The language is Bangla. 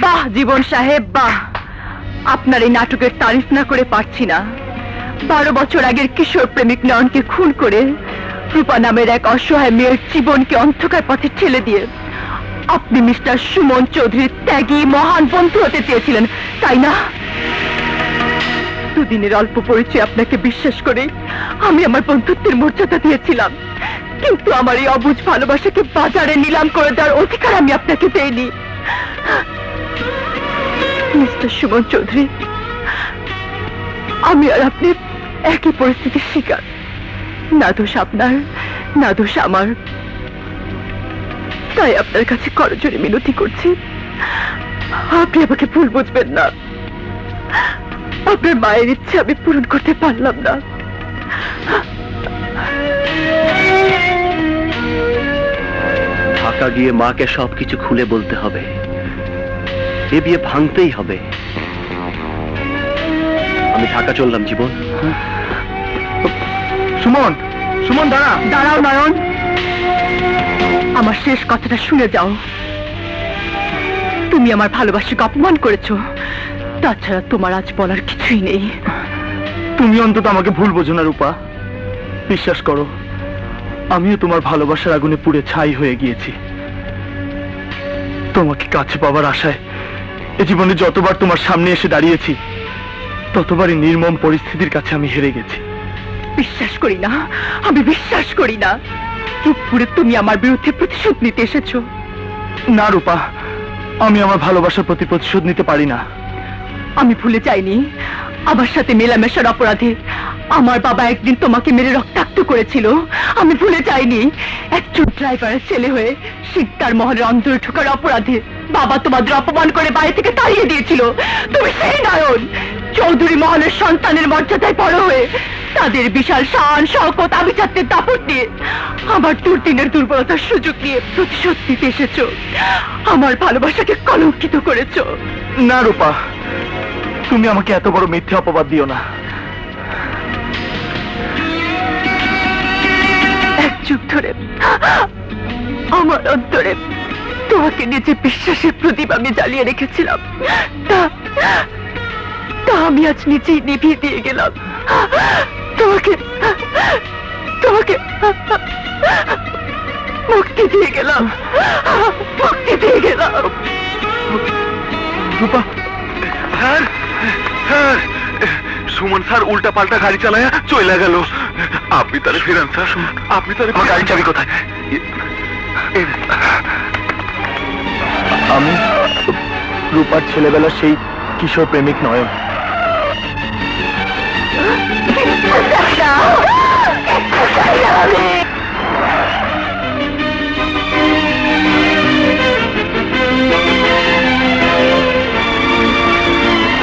বাহ জীবন সাহেব বাহ, আপনার এই নাটকের তারিফ না করে পারছি না। 12 বছর আগের কিশোর প্রেমিক নয়নকে খুন করে রূপা নামের এক অসহায় মেয়ের জীবনকে অন্ধকার পথে ঠেলে দিয়ে আপনি মিস্টার সুমন চৌধুরীর ত্যাগী মহান বন্ধু হতে চেয়েছিলেন, তাই না? দুদিনের অল্প পরিচয় আপনাকে বিশ্বাস করে আমি আমার বন্ধুত্বের মর্যাদা দিয়েছিলাম, কিন্তু আমার এই অবুঝ ভালোবাসাকে বাজারে নিলাম করে দেওয়ার অধিকার আমি আপনাকে দেইনি। মিস্টার সুমন চৌধুরী, আমি আর আপনি একই পরিস্থিতির শিকার। না দোষ আপনার, না দোষ আমার। তাই আপনার কাছে করজোড়ে মিনতি করছি, আপনি আমাকে ভুল বুঝবেন না। আপনার মায়ের ইচ্ছে আমি পূরণ করতে পারলাম না। ঢাকা গিয়ে মাকে সবকিছু খুলে বলতে হবে, এ বিয়ে ভাঙতেই হবে। আমি ঢাকা চললাম জীবন। সুমন, সুমন দাঁড়া। দাঁড়াও নয়ন, আমার শেষ কথাটা শুনে যাও। তুমি আমার ভালোবাসাকে অপমান করেছো, তাছাড়া তোমার আজ বলার কিছুই নেই। তুমি অন্তত আমাকে ভুল বোঝো না রূপা। বিশ্বাস করো, আমিও তোমার ভালোবাসার আগুনে পুড়ে ছাই হয়ে গিয়েছি। তোমাকে কাছে পাওয়ার আশায় এ জীবনে যতবার তোমার সামনে এসে দাঁড়িয়েছি, ততবারই নির্মম পরিস্থিতির কাছে আমি হেরে গেছি। বিশ্বাস করি না, আমি বিশ্বাস করি না। চুপ করে তুমি আমার বিরুদ্ধে প্রতিশোধ নিতে এসেছো। না রূপা, আমি আমার ভালোবাসার প্রতি প্রতিশোধ নিতে পারি না। আমি ভুলে যাইনি আমার সাথে মেলামেশার অপরাধে আমার বাবা একদিন তোমাকে মেরে রক্তাক্ত করেছিল। আমি ভুলে যাইনি একজন ড্রাইভারের ছেলে হয়ে শিকদার মহলের অন্তরে ঢোকার অপরাধে বাবা তোমাদের অপমান করে বাড়ি থেকে তাড়িয়ে দিয়েছিল। তুমি সেই নয়ন, চৌধুরী মহলের সন্তানের মর্যাদায় বড় হয়ে তাদের বিশাল শান শওকত আভিজাত্যের দাপট নিয়ে আমার দুর্দিনের দুর্বলতার সুযোগ নিয়ে প্রতিশোধ নিতে এসেছো। আমার ভালোবাসাকে কলঙ্কিত করেছো। না রূপা, তুমি আমাকে এত বড় মিথ্যে অপবাদ দিও না। এক যুগ ধরে আমার অন্তরে তোমাকে নিজে বিশ্বাসের প্রদীপ আমি জ্বালিয়ে রেখেছিলাম, তা আমি আজ নিজেই নিভিয়ে দিয়ে গেলাম। তোমাকে তোমাকে মুক্তি দিয়ে গেলাম, মুক্তি দিয়ে গেলাম। রূপা, স্যার, স্যার, সুমন স্যার উল্টা পাল্টা গাড়ি চালায় চলে গেল। আপনি তারে ফিরান স্যার, আপনি তারে। আমার গাড়ির চাবি কোথায়? আমি রূপার ছেলেবেলা সেই কিশোর প্রেমিক নয়ন।